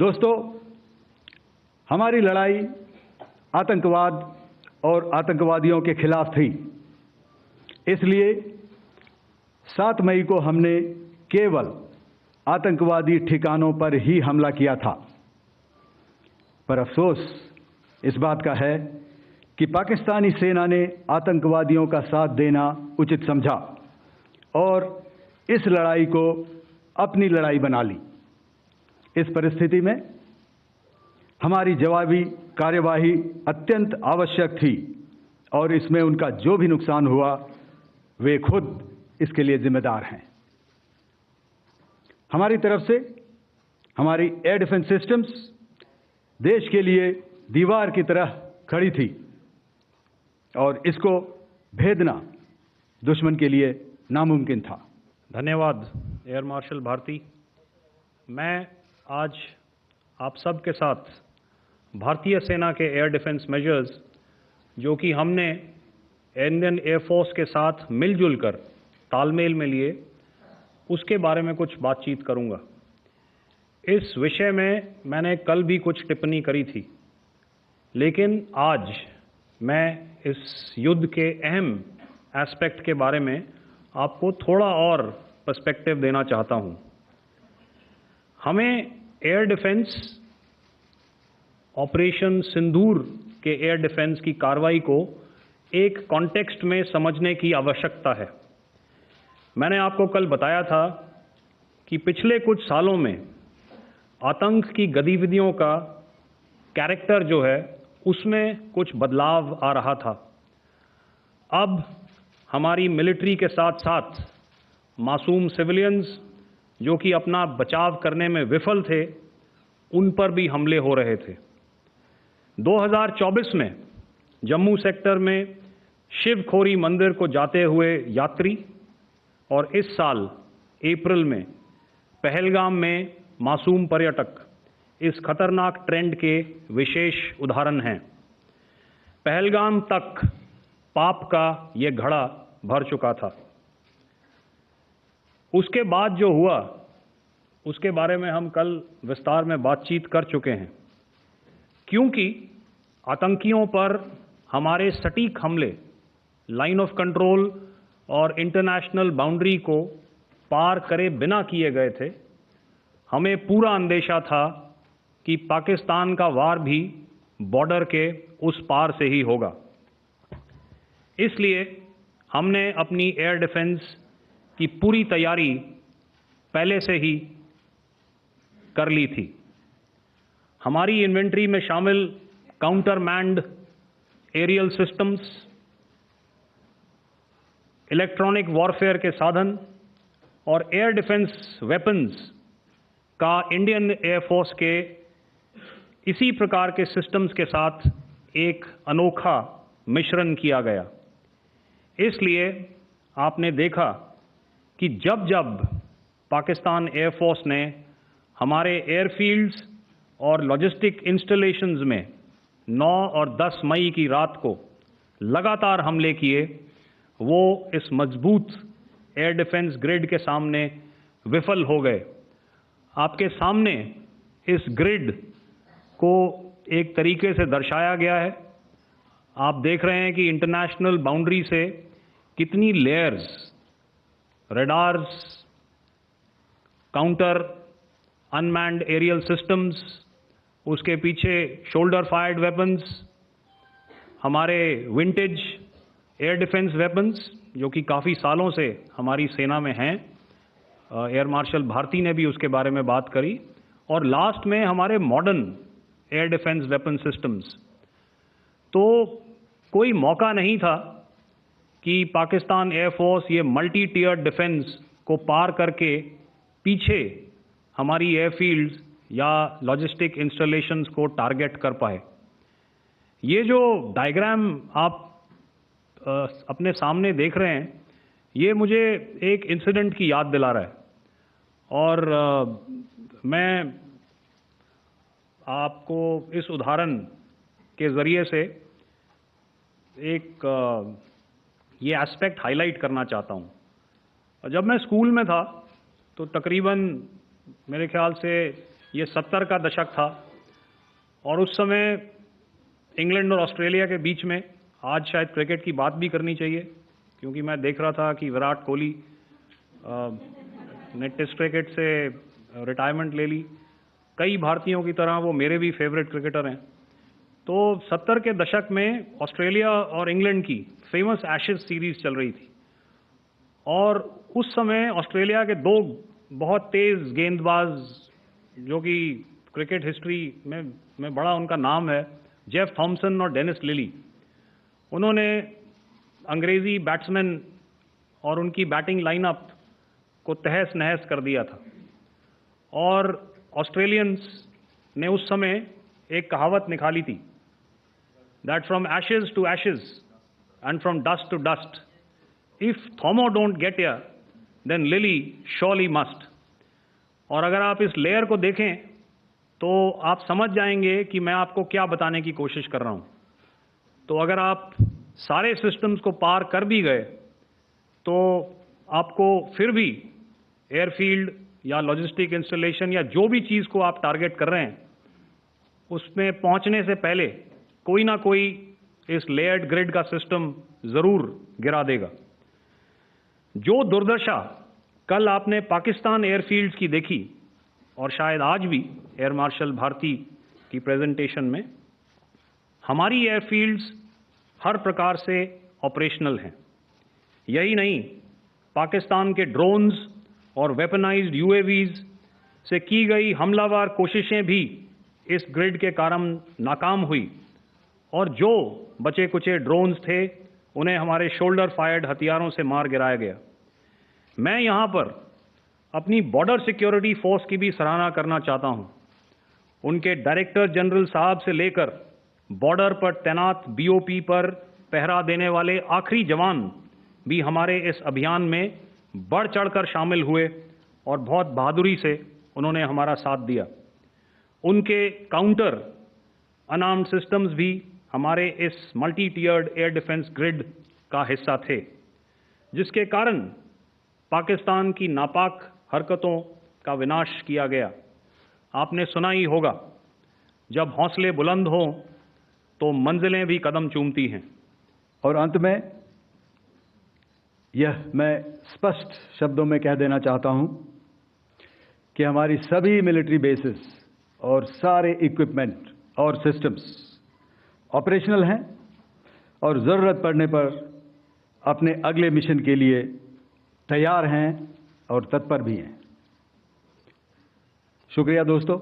दोस्तों, हमारी लड़ाई आतंकवाद और आतंकवादियों के खिलाफ थी। इसलिए 7 मई को हमने केवल आतंकवादी ठिकानों पर ही हमला किया था। पर अफसोस इस बात का है कि पाकिस्तानी सेना ने आतंकवादियों का साथ देना उचित समझा और इस लड़ाई को अपनी लड़ाई बना ली। इस परिस्थिति में हमारी जवाबी कार्यवाही अत्यंत आवश्यक थी और इसमें उनका जो भी नुकसान हुआ वे खुद इसके लिए जिम्मेदार हैं। हमारी तरफ से हमारी एयर डिफेंस सिस्टम्स देश के लिए दीवार की तरह खड़ी थी और इसको भेदना दुश्मन के लिए नामुमकिन था। धन्यवाद एयर मार्शल भारती। मैं आज आप सब के साथ भारतीय सेना के एयर डिफेंस मेजर्स जो कि हमने इंडियन एयरफोर्स के साथ मिलजुल कर तालमेल में लिए, उसके बारे में कुछ बातचीत करूंगा। इस विषय में मैंने कल भी कुछ टिप्पणी करी थी, लेकिन आज मैं इस युद्ध के अहम एस्पेक्ट के बारे में आपको थोड़ा और पर्सपेक्टिव देना चाहता हूं। हमें एयर डिफेंस ऑपरेशन सिंदूर के एयर डिफेंस की कार्रवाई को एक कॉन्टेक्स्ट में समझने की आवश्यकता है। मैंने आपको कल बताया था कि पिछले कुछ सालों में आतंक की गतिविधियों का कैरेक्टर जो है उसमें कुछ बदलाव आ रहा था। अब हमारी मिलिट्री के साथ साथ मासूम सिविलियंस जो कि अपना बचाव करने में विफल थे, उन पर भी हमले हो रहे थे। 2024 में जम्मू सेक्टर में शिवखोरी मंदिर को जाते हुए यात्री और इस साल अप्रैल में पहलगाम में मासूम पर्यटक इस खतरनाक ट्रेंड के विशेष उदाहरण हैं। पहलगाम तक पाप का ये घड़ा भर चुका था। उसके बाद जो हुआ उसके बारे में हम कल विस्तार में बातचीत कर चुके हैं। क्योंकि आतंकियों पर हमारे सटीक हमले लाइन ऑफ कंट्रोल और इंटरनेशनल बाउंड्री को पार करे बिना किए गए थे, हमें पूरा अंदेशा था कि पाकिस्तान का वार भी बॉर्डर के उस पार से ही होगा। इसलिए हमने अपनी एयर डिफेंस की पूरी तैयारी पहले से ही कर ली थी। हमारी इन्वेंट्री में शामिल counter manned aerial systems, electronic warfare के साधन और एयर डिफेंस वेपन्स का इंडियन एयरफोर्स के इसी प्रकार के सिस्टम्स के साथ एक अनोखा मिश्रण किया गया। इसलिए आपने देखा कि जब जब पाकिस्तान एयरफोर्स ने हमारे एयरफील्ड्स और लॉजिस्टिक इंस्टॉलेशंस में 9 और 10 मई की रात को लगातार हमले किए, वो इस मजबूत एयर डिफेंस ग्रिड के सामने विफल हो गए। आपके सामने इस ग्रिड को एक तरीके से दर्शाया गया है। आप देख रहे हैं कि इंटरनेशनल बाउंड्री से कितनी layers, radars, counter unmanned aerial systems, उसके पीछे शोल्डर फायर्ड वेपन्स, हमारे विंटेज एयर डिफेंस वेपन्स जो कि काफ़ी सालों से हमारी सेना में हैं। एयर मार्शल भारती ने भी उसके बारे में बात करी। और लास्ट में हमारे modern air defence weapon systems. तो कोई मौका नहीं था कि पाकिस्तान एयरफोर्स ये मल्टी टियर डिफेंस को पार करके पीछे हमारी एयरफील्ड्स या लॉजिस्टिक इंस्टॉलेशंस को टारगेट कर पाए। ये जो डायग्राम आप अपने सामने देख रहे हैं, ये मुझे एक इंसिडेंट की याद दिला रहा है और मैं आपको इस उदाहरण के ज़रिए से एक ये एस्पेक्ट हाईलाइट करना चाहता हूँ। जब मैं स्कूल में था तो तकरीबन मेरे ख्याल से ये 70 का दशक था और उस समय इंग्लैंड और ऑस्ट्रेलिया के बीच में, आज शायद क्रिकेट की बात भी करनी चाहिए क्योंकि मैं देख रहा था कि विराट कोहली ने टेस्ट क्रिकेट से रिटायरमेंट ले ली। कई भारतीयों की तरह वो मेरे भी फेवरेट क्रिकेटर हैं। तो 70 के दशक में ऑस्ट्रेलिया और इंग्लैंड की फेमस एशेज सीरीज चल रही थी और उस समय ऑस्ट्रेलिया के दो बहुत तेज गेंदबाज जो कि क्रिकेट हिस्ट्री में बड़ा उनका नाम है, जेफ थॉमसन और डेनिस लिली, उन्होंने अंग्रेजी बैट्समैन और उनकी बैटिंग लाइनअप को तहस नहस कर दिया था। और ऑस्ट्रेलियंस ने उस समय एक कहावत निकाली थी, that from ashes to ashes and from dust to dust, if Thommo don't get here then Lillee surely must. और अगर आप इस लेयर को देखें तो आप समझ जाएंगे कि मैं आपको क्या बताने की कोशिश कर रहा हूं। तो अगर आप सारे सिस्टम्स को पार कर भी गए तो आपको फिर भी एयरफील्ड या लॉजिस्टिक इंस्टॉलेशन या जो भी चीज़ को आप टारगेट कर रहे हैं उसमें पहुंचने से पहले कोई ना कोई इस लेयर्ड ग्रिड का सिस्टम ज़रूर गिरा देगा। जो दुर्दशा कल आपने पाकिस्तान एयरफील्ड्स की देखी और शायद आज भी एयर मार्शल भारती की प्रेजेंटेशन में, हमारी एयरफील्ड्स हर प्रकार से ऑपरेशनल हैं। यही नहीं, पाकिस्तान के ड्रोन्स और वेपनाइज्ड यूएवीज से की गई हमलावर कोशिशें भी इस ग्रिड के कारण नाकाम हुई और जो बचे कुचे ड्रोन्स थे उन्हें हमारे शोल्डर फायर्ड हथियारों से मार गिराया गया। मैं यहाँ पर अपनी बॉर्डर सिक्योरिटी फोर्स की भी सराहना करना चाहता हूँ। उनके डायरेक्टर जनरल साहब से लेकर बॉर्डर पर तैनात बीओपी पर पहरा देने वाले आखिरी जवान भी हमारे इस अभियान में बढ़ चढ़कर शामिल हुए और बहुत बहादुरी से उन्होंने हमारा साथ दिया। उनके काउंटर अनार्म्ड सिस्टम्स भी हमारे इस मल्टी टियर्ड एयर डिफेंस ग्रिड का हिस्सा थे, जिसके कारण पाकिस्तान की नापाक हरकतों का विनाश किया गया। आपने सुना ही होगा, जब हौसले बुलंद हों तो मंजिलें भी कदम चूमती हैं। और अंत में यह मैं स्पष्ट शब्दों में कह देना चाहता हूं कि हमारी सभी मिलिट्री बेसिस और सारे इक्विपमेंट और सिस्टम्स ऑपरेशनल हैं और ज़रूरत पड़ने पर अपने अगले मिशन के लिए तैयार हैं और तत्पर भी हैं। शुक्रिया दोस्तों।